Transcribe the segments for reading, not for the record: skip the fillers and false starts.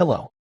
Hello.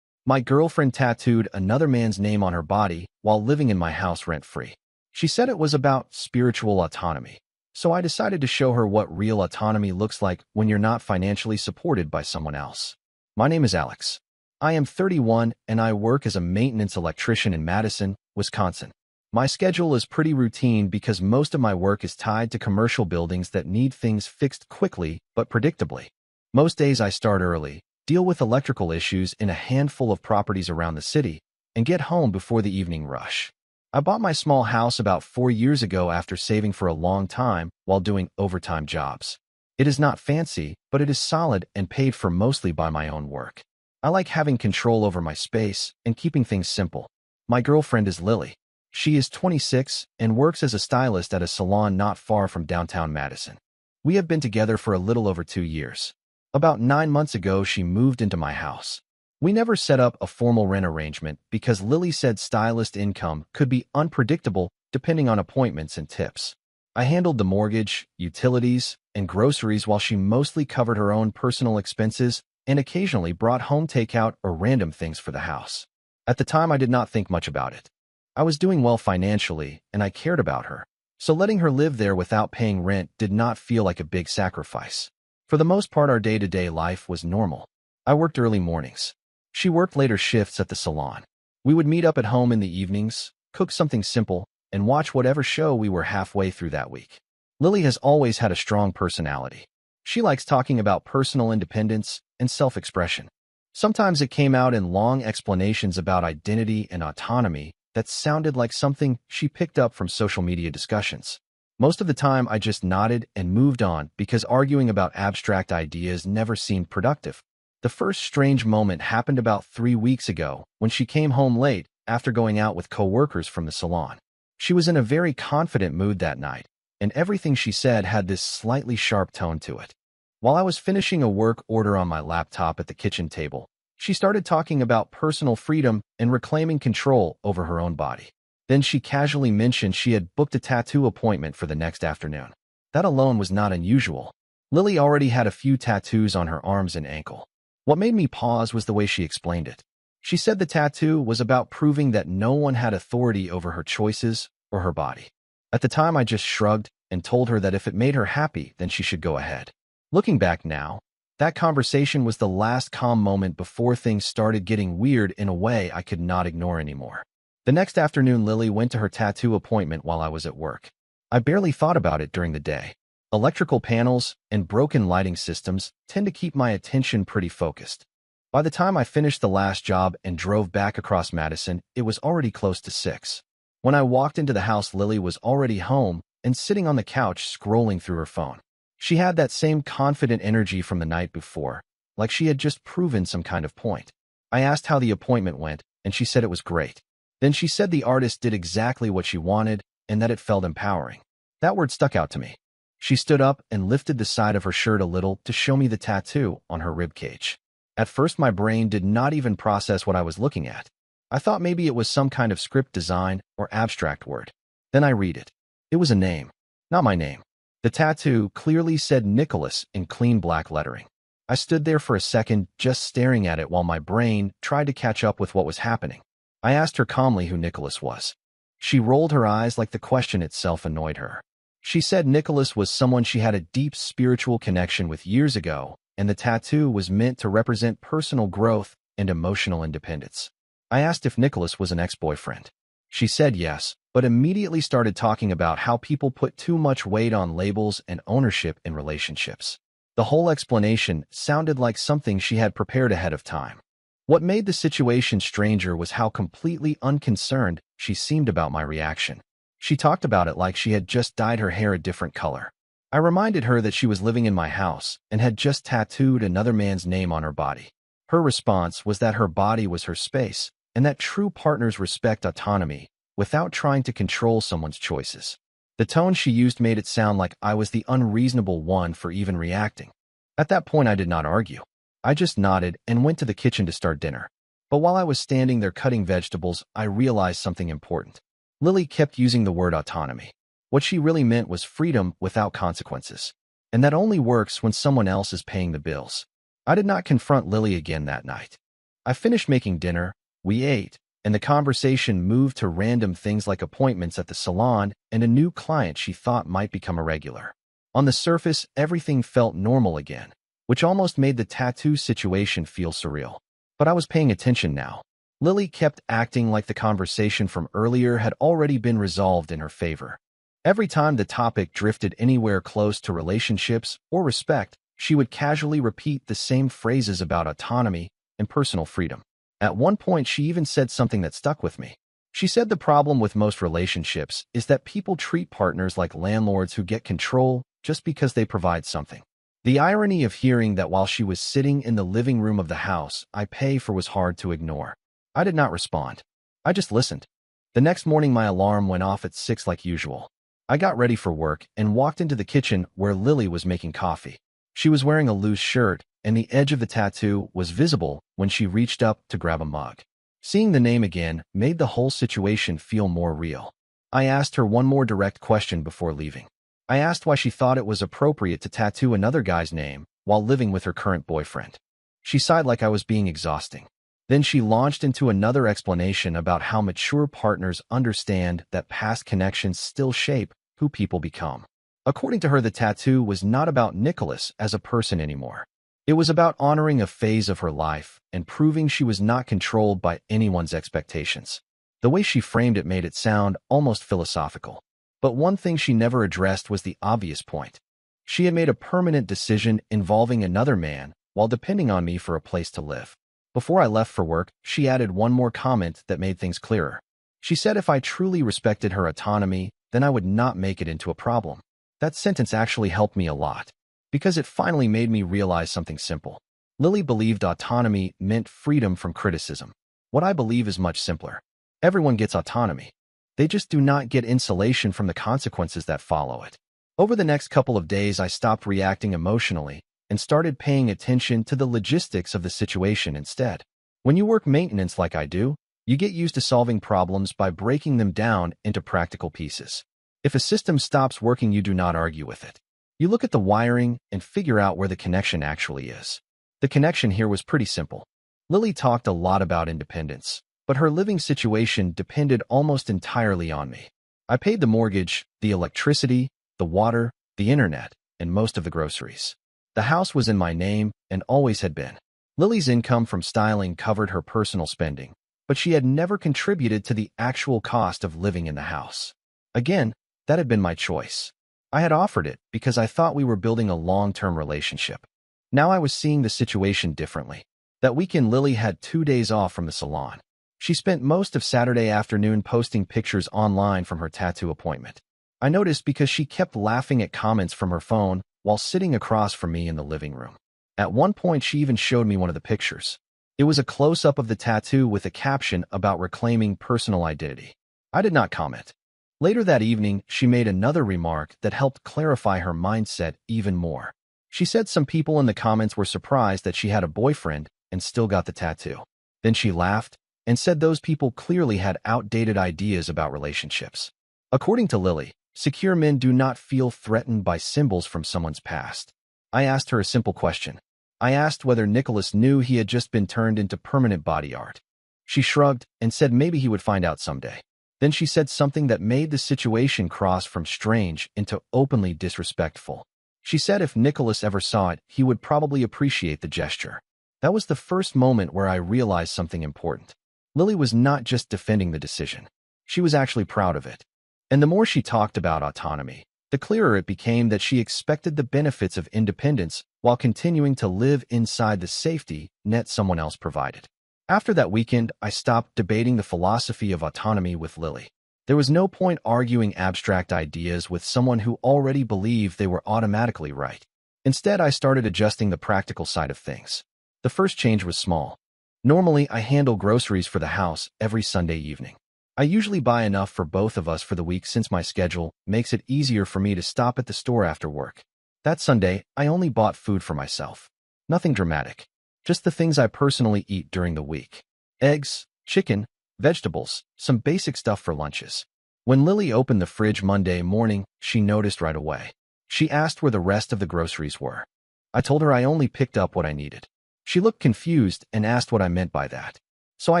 My girlfriend tattooed another man's name on her body while living in my house rent-free. She said it was about spiritual autonomy. So I decided to show her what real autonomy looks like when you're not financially supported by someone else. My name is Alex. I am 31 and I work as a maintenance electrician in Madison, Wisconsin. My schedule is pretty routine because most of my work is tied to commercial buildings that need things fixed quickly but predictably. Most days I start early, deal with electrical issues in a handful of properties around the city, and get home before the evening rush. I bought my small house about 4 years ago after saving for a long time while doing overtime jobs. It is not fancy, but it is solid and paid for mostly by my own work. I like having control over my space and keeping things simple. My girlfriend is Lily. She is 26 and works as a stylist at a salon not far from downtown Madison. We have been together for a little over 2 years. About 9 months ago, she moved into my house. We never set up a formal rent arrangement because Lily said stylist income could be unpredictable depending on appointments and tips. I handled the mortgage, utilities, and groceries while she mostly covered her own personal expenses and occasionally brought home takeout or random things for the house. At the time, I did not think much about it. I was doing well financially, and I cared about her, so letting her live there without paying rent did not feel like a big sacrifice. For the most part, our day-to-day life was normal. I worked early mornings. She worked later shifts at the salon. We would meet up at home in the evenings, cook something simple, and watch whatever show we were halfway through that week. Lily has always had a strong personality. She likes talking about personal independence and self-expression. Sometimes it came out in long explanations about identity and autonomy that sounded like something she picked up from social media discussions. Most of the time, I just nodded and moved on because arguing about abstract ideas never seemed productive. The first strange moment happened about 3 weeks ago when she came home late after going out with coworkers from the salon. She was in a very confident mood that night, and everything she said had this slightly sharp tone to it. While I was finishing a work order on my laptop at the kitchen table, she started talking about personal freedom and reclaiming control over her own body. Then she casually mentioned she had booked a tattoo appointment for the next afternoon. That alone was not unusual. Lily already had a few tattoos on her arms and ankle. What made me pause was the way she explained it. She said the tattoo was about proving that no one had authority over her choices or her body. At the time, I just shrugged and told her that if it made her happy, then she should go ahead. Looking back now, that conversation was the last calm moment before things started getting weird in a way I could not ignore anymore. The next afternoon, Lily went to her tattoo appointment while I was at work. I barely thought about it during the day. Electrical panels and broken lighting systems tend to keep my attention pretty focused. By the time I finished the last job and drove back across Madison, it was already close to 6. When I walked into the house, Lily was already home and sitting on the couch scrolling through her phone. She had that same confident energy from the night before, like she had just proven some kind of point. I asked how the appointment went, and she said it was great. Then she said the artist did exactly what she wanted and that it felt empowering. That word stuck out to me. She stood up and lifted the side of her shirt a little to show me the tattoo on her ribcage. At first, my brain did not even process what I was looking at. I thought maybe it was some kind of script design or abstract word. Then I read it. It was a name, not my name. The tattoo clearly said Nicholas in clean black lettering. I stood there for a second just staring at it while my brain tried to catch up with what was happening. I asked her calmly who Nicholas was. She rolled her eyes like the question itself annoyed her. She said Nicholas was someone she had a deep spiritual connection with years ago, and the tattoo was meant to represent personal growth and emotional independence. I asked if Nicholas was an ex-boyfriend. She said yes, but immediately started talking about how people put too much weight on labels and ownership in relationships. The whole explanation sounded like something she had prepared ahead of time. What made the situation stranger was how completely unconcerned she seemed about my reaction. She talked about it like she had just dyed her hair a different color. I reminded her that she was living in my house and had just tattooed another man's name on her body. Her response was that her body was her space and that true partners respect autonomy without trying to control someone's choices. The tone she used made it sound like I was the unreasonable one for even reacting. At that point, I did not argue. I just nodded and went to the kitchen to start dinner. But while I was standing there cutting vegetables, I realized something important. Lily kept using the word autonomy. What she really meant was freedom without consequences. And that only works when someone else is paying the bills. I did not confront Lily again that night. I finished making dinner, we ate, and the conversation moved to random things like appointments at the salon and a new client she thought might become a regular. On the surface, everything felt normal again, which almost made the tattoo situation feel surreal. But I was paying attention now. Lily kept acting like the conversation from earlier had already been resolved in her favor. Every time the topic drifted anywhere close to relationships or respect, she would casually repeat the same phrases about autonomy and personal freedom. At one point, she even said something that stuck with me. She said the problem with most relationships is that people treat partners like landlords who get control just because they provide something. The irony of hearing that while she was sitting in the living room of the house I pay for was hard to ignore. I did not respond. I just listened. The next morning, my alarm went off at 6 like usual. I got ready for work and walked into the kitchen where Lily was making coffee. She was wearing a loose shirt, and the edge of the tattoo was visible when she reached up to grab a mug. Seeing the name again made the whole situation feel more real. I asked her one more direct question before leaving. I asked why she thought it was appropriate to tattoo another guy's name while living with her current boyfriend. She sighed like I was being exhausting. Then she launched into another explanation about how mature partners understand that past connections still shape who people become. According to her, the tattoo was not about Nicholas as a person anymore. It was about honoring a phase of her life and proving she was not controlled by anyone's expectations. The way she framed it made it sound almost philosophical. But one thing she never addressed was the obvious point. She had made a permanent decision involving another man while depending on me for a place to live. Before I left for work, she added one more comment that made things clearer. She said if I truly respected her autonomy, then I would not make it into a problem. That sentence actually helped me a lot, because it finally made me realize something simple. Lily believed autonomy meant freedom from criticism. What I believe is much simpler. Everyone gets autonomy. They just do not get insulation from the consequences that follow it. Over the next couple of days, I stopped reacting emotionally and started paying attention to the logistics of the situation instead. When you work maintenance like I do, you get used to solving problems by breaking them down into practical pieces. If a system stops working, you do not argue with it. You look at the wiring and figure out where the connection actually is. The connection here was pretty simple. Lily talked a lot about independence, but her living situation depended almost entirely on me. I paid the mortgage, the electricity, the water, the internet, and most of the groceries. The house was in my name and always had been. Lily's income from styling covered her personal spending, but she had never contributed to the actual cost of living in the house. Again, that had been my choice. I had offered it because I thought we were building a long-term relationship. Now I was seeing the situation differently. That weekend, Lily had 2 days off from the salon. She spent most of Saturday afternoon posting pictures online from her tattoo appointment. I noticed because she kept laughing at comments from her phone while sitting across from me in the living room. At one point, she even showed me one of the pictures. It was a close-up of the tattoo with a caption about reclaiming personal identity. I did not comment. Later that evening, she made another remark that helped clarify her mindset even more. She said some people in the comments were surprised that she had a boyfriend and still got the tattoo. Then she laughed and said those people clearly had outdated ideas about relationships. According to Lily, secure men do not feel threatened by symbols from someone's past. I asked her a simple question. I asked whether Nicholas knew he had just been turned into permanent body art. She shrugged and said maybe he would find out someday. Then she said something that made the situation cross from strange into openly disrespectful. She said if Nicholas ever saw it, he would probably appreciate the gesture. That was the first moment where I realized something important. Lily was not just defending the decision. She was actually proud of it. And the more she talked about autonomy, the clearer it became that she expected the benefits of independence while continuing to live inside the safety net someone else provided. After that weekend, I stopped debating the philosophy of autonomy with Lily. There was no point arguing abstract ideas with someone who already believed they were automatically right. Instead, I started adjusting the practical side of things. The first change was small. Normally, I handle groceries for the house every Sunday evening. I usually buy enough for both of us for the week since my schedule makes it easier for me to stop at the store after work. That Sunday, I only bought food for myself. Nothing dramatic. Just the things I personally eat during the week. Eggs, chicken, vegetables, some basic stuff for lunches. When Lily opened the fridge Monday morning, she noticed right away. She asked where the rest of the groceries were. I told her I only picked up what I needed. She looked confused and asked what I meant by that. So I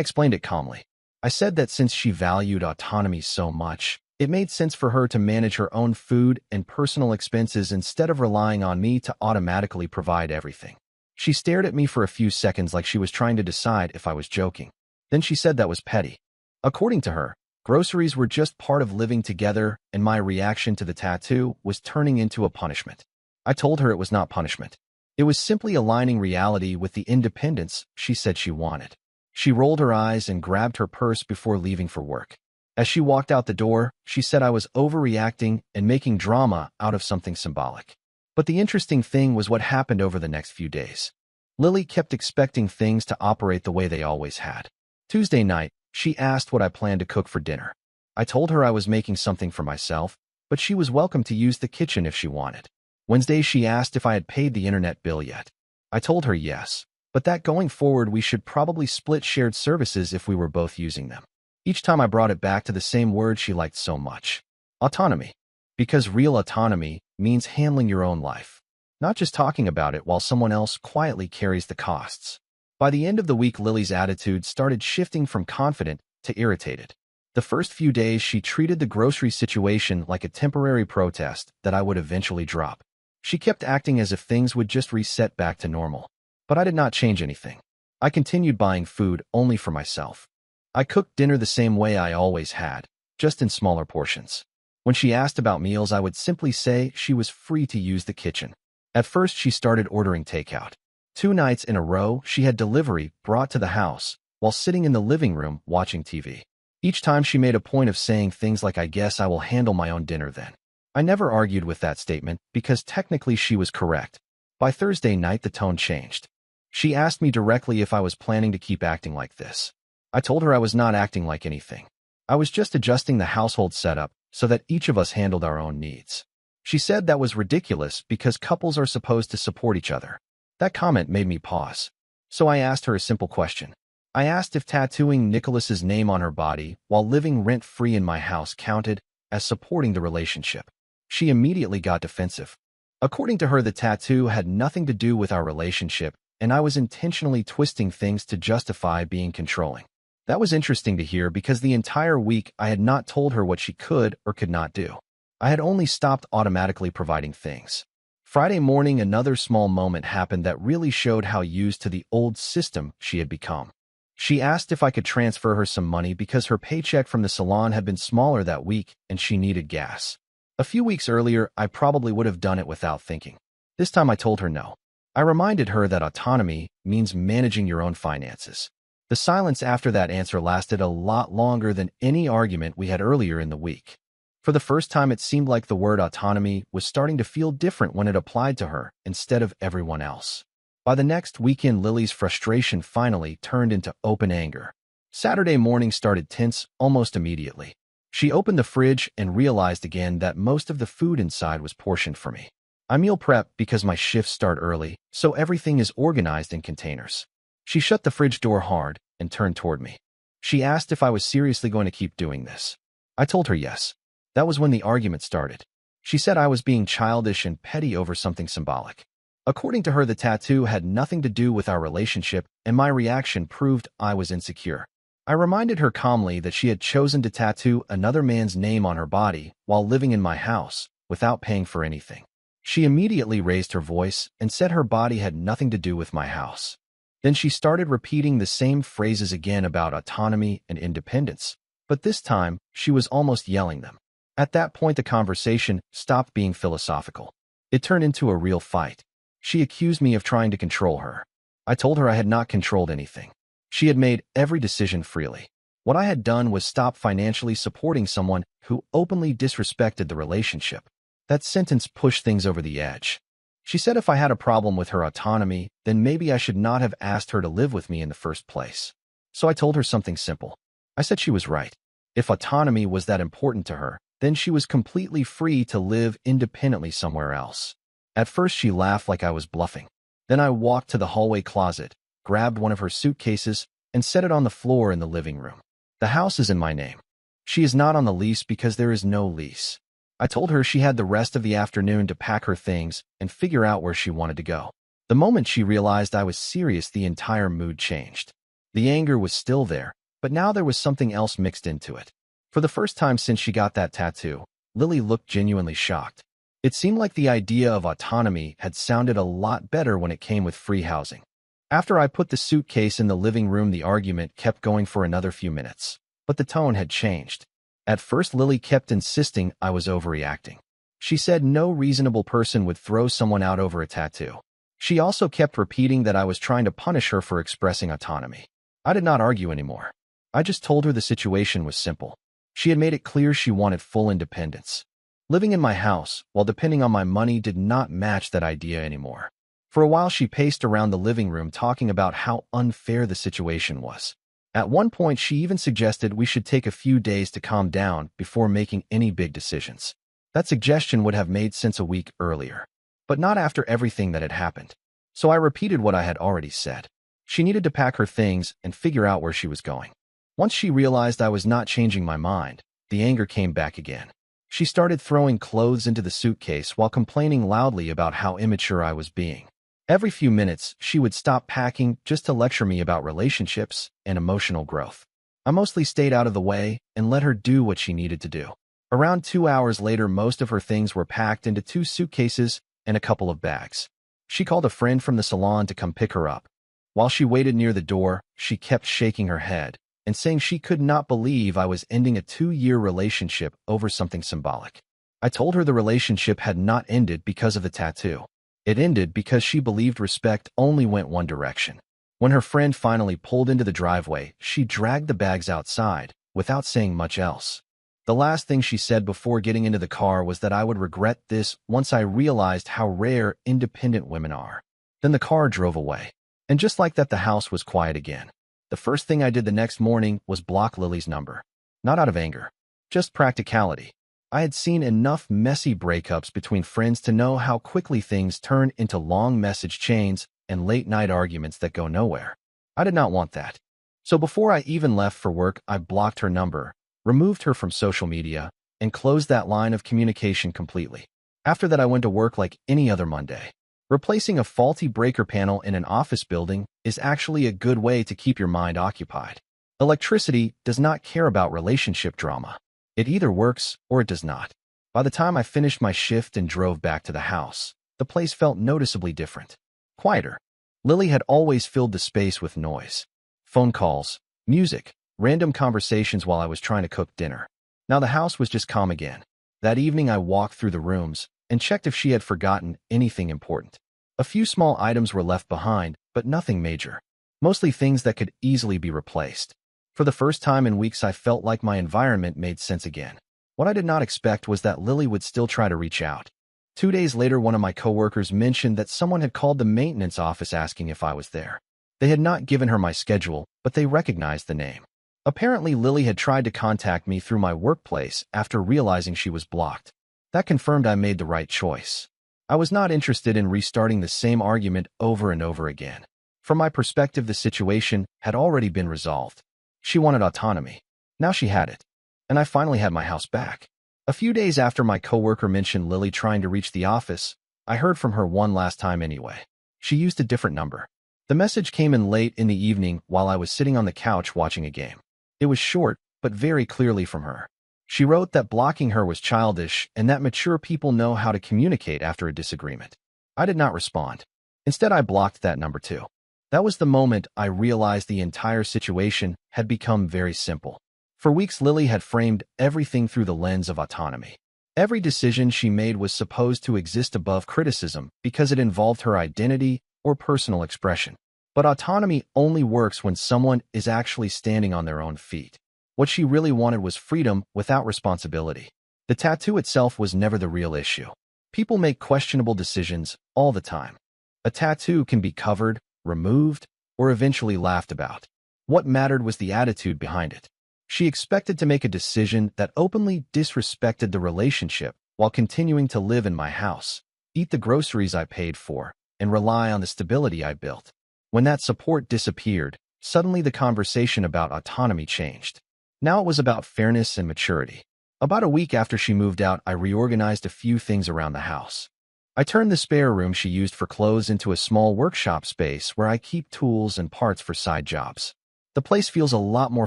explained it calmly. I said that since she valued autonomy so much, it made sense for her to manage her own food and personal expenses instead of relying on me to automatically provide everything. She stared at me for a few seconds like she was trying to decide if I was joking. Then she said that was petty. According to her, groceries were just part of living together, and my reaction to the tattoo was turning into a punishment. I told her it was not punishment. It was simply aligning reality with the independence she said she wanted. She rolled her eyes and grabbed her purse before leaving for work. As she walked out the door, she said I was overreacting and making drama out of something symbolic. But the interesting thing was what happened over the next few days. Lily kept expecting things to operate the way they always had. Tuesday night, she asked what I planned to cook for dinner. I told her I was making something for myself, but she was welcome to use the kitchen if she wanted. Wednesday, she asked if I had paid the internet bill yet. I told her yes, but that going forward we should probably split shared services if we were both using them. Each time I brought it back to the same word she liked so much. Autonomy. Because real autonomy means handling your own life, not just talking about it while someone else quietly carries the costs. By the end of the week, Lily's attitude started shifting from confident to irritated. The first few days, she treated the grocery situation like a temporary protest that I would eventually drop. She kept acting as if things would just reset back to normal. But I did not change anything. I continued buying food only for myself. I cooked dinner the same way I always had, just in smaller portions. When she asked about meals, I would simply say she was free to use the kitchen. At first, she started ordering takeout. 2 nights in a row, she had delivery brought to the house while sitting in the living room watching TV. Each time she made a point of saying things like, "I guess I will handle my own dinner then." I never argued with that statement because technically she was correct. By Thursday night, the tone changed. She asked me directly if I was planning to keep acting like this. I told her I was not acting like anything. I was just adjusting the household setup so that each of us handled our own needs. She said that was ridiculous because couples are supposed to support each other. That comment made me pause. So I asked her a simple question. I asked if tattooing Nicholas's name on her body while living rent-free in my house counted as supporting the relationship. She immediately got defensive. According to her, the tattoo had nothing to do with our relationship, and I was intentionally twisting things to justify being controlling. That was interesting to hear because the entire week I had not told her what she could or could not do. I had only stopped automatically providing things. Friday morning, another small moment happened that really showed how used to the old system she had become. She asked if I could transfer her some money because her paycheck from the salon had been smaller that week and she needed gas. A few weeks earlier, I probably would have done it without thinking. This time I told her no. I reminded her that autonomy means managing your own finances. The silence after that answer lasted a lot longer than any argument we had earlier in the week. For the first time, it seemed like the word autonomy was starting to feel different when it applied to her instead of everyone else. By the next weekend, Lily's frustration finally turned into open anger. Saturday morning started tense almost immediately. She opened the fridge and realized again that most of the food inside was portioned for me. I meal prep because my shifts start early, so everything is organized in containers. She shut the fridge door hard and turned toward me. She asked if I was seriously going to keep doing this. I told her yes. That was when the argument started. She said I was being childish and petty over something symbolic. According to her, the tattoo had nothing to do with our relationship, and my reaction proved I was insecure. I reminded her calmly that she had chosen to tattoo another man's name on her body while living in my house without paying for anything. She immediately raised her voice and said her body had nothing to do with my house. Then she started repeating the same phrases again about autonomy and independence, but this time she was almost yelling them. At that point, the conversation stopped being philosophical. It turned into a real fight. She accused me of trying to control her. I told her I had not controlled anything. She had made every decision freely. What I had done was stop financially supporting someone who openly disrespected the relationship. That sentence pushed things over the edge. She said if I had a problem with her autonomy, then maybe I should not have asked her to live with me in the first place. So I told her something simple. I said she was right. If autonomy was that important to her, then she was completely free to live independently somewhere else. At first, she laughed like I was bluffing. Then I walked to the hallway closet, grabbed one of her suitcases, and set it on the floor in the living room. The house is in my name. She is not on the lease because there is no lease. I told her she had the rest of the afternoon to pack her things and figure out where she wanted to go. The moment she realized I was serious, the entire mood changed. The anger was still there, but now there was something else mixed into it. For the first time since she got that tattoo, Lily looked genuinely shocked. It seemed like the idea of autonomy had sounded a lot better when it came with free housing. After I put the suitcase in the living room, the argument kept going for another few minutes, but the tone had changed. At first, Lily kept insisting I was overreacting. She said no reasonable person would throw someone out over a tattoo. She also kept repeating that I was trying to punish her for expressing autonomy. I did not argue anymore. I just told her the situation was simple. She had made it clear she wanted full independence. Living in my house, while depending on my money, did not match that idea anymore. For a while, she paced around the living room talking about how unfair the situation was. At one point, she even suggested we should take a few days to calm down before making any big decisions. That suggestion would have made sense a week earlier, but not after everything that had happened. So I repeated what I had already said. She needed to pack her things and figure out where she was going. Once she realized I was not changing my mind, the anger came back again. She started throwing clothes into the suitcase while complaining loudly about how immature I was being. Every few minutes, she would stop packing just to lecture me about relationships and emotional growth. I mostly stayed out of the way and let her do what she needed to do. Around 2 hours later, most of her things were packed into 2 suitcases and a couple of bags. She called a friend from the salon to come pick her up. While she waited near the door, she kept shaking her head and saying she could not believe I was ending a 2-year relationship over something symbolic. I told her the relationship had not ended because of the tattoo. It ended because she believed respect only went one direction. When her friend finally pulled into the driveway, she dragged the bags outside without saying much else. The last thing she said before getting into the car was that I would regret this once I realized how rare independent women are. Then the car drove away. And just like that, the house was quiet again. The first thing I did the next morning was block Lily's number. Not out of anger, just practicality. I had seen enough messy breakups between friends to know how quickly things turn into long message chains and late-night arguments that go nowhere. I did not want that. So before I even left for work, I blocked her number, removed her from social media, and closed that line of communication completely. After that, I went to work like any other Monday. Replacing a faulty breaker panel in an office building is actually a good way to keep your mind occupied. Electricity does not care about relationship drama. It either works or it does not. By the time I finished my shift and drove back to the house, the place felt noticeably different. Quieter. Lily had always filled the space with noise. Phone calls, music, random conversations while I was trying to cook dinner. Now the house was just calm again. That evening I walked through the rooms and checked if she had forgotten anything important. A few small items were left behind, but nothing major. Mostly things that could easily be replaced. For the first time in weeks, I felt like my environment made sense again. What I did not expect was that Lily would still try to reach out. 2 days later, one of my coworkers mentioned that someone had called the maintenance office asking if I was there. They had not given her my schedule, but they recognized the name. Apparently, Lily had tried to contact me through my workplace after realizing she was blocked. That confirmed I made the right choice. I was not interested in restarting the same argument over and over again. From my perspective, the situation had already been resolved. She wanted autonomy. Now she had it. And I finally had my house back. A few days after my coworker mentioned Lily trying to reach the office, I heard from her one last time anyway. She used a different number. The message came in late in the evening while I was sitting on the couch watching a game. It was short, but very clearly from her. She wrote that blocking her was childish and that mature people know how to communicate after a disagreement. I did not respond. Instead, I blocked that number too. That was the moment I realized the entire situation had become very simple. For weeks, Lily had framed everything through the lens of autonomy. Every decision she made was supposed to exist above criticism because it involved her identity or personal expression. But autonomy only works when someone is actually standing on their own feet. What she really wanted was freedom without responsibility. The tattoo itself was never the real issue. People make questionable decisions all the time. A tattoo can be covered, removed, or eventually laughed about. What mattered was the attitude behind it. She expected to make a decision that openly disrespected the relationship while continuing to live in my house, eat the groceries I paid for, and rely on the stability I built. When that support disappeared, suddenly the conversation about autonomy changed. Now it was about fairness and maturity. About a week after she moved out, I reorganized a few things around the house. I turned the spare room she used for clothes into a small workshop space where I keep tools and parts for side jobs. The place feels a lot more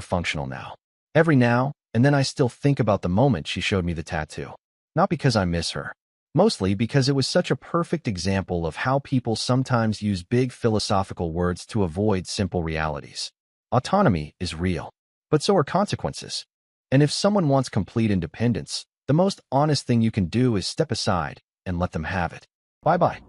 functional now. Every now and then I still think about the moment she showed me the tattoo. Not because I miss her. Mostly because it was such a perfect example of how people sometimes use big philosophical words to avoid simple realities. Autonomy is real, but so are consequences. And if someone wants complete independence, the most honest thing you can do is step aside and let them have it. Bye-bye.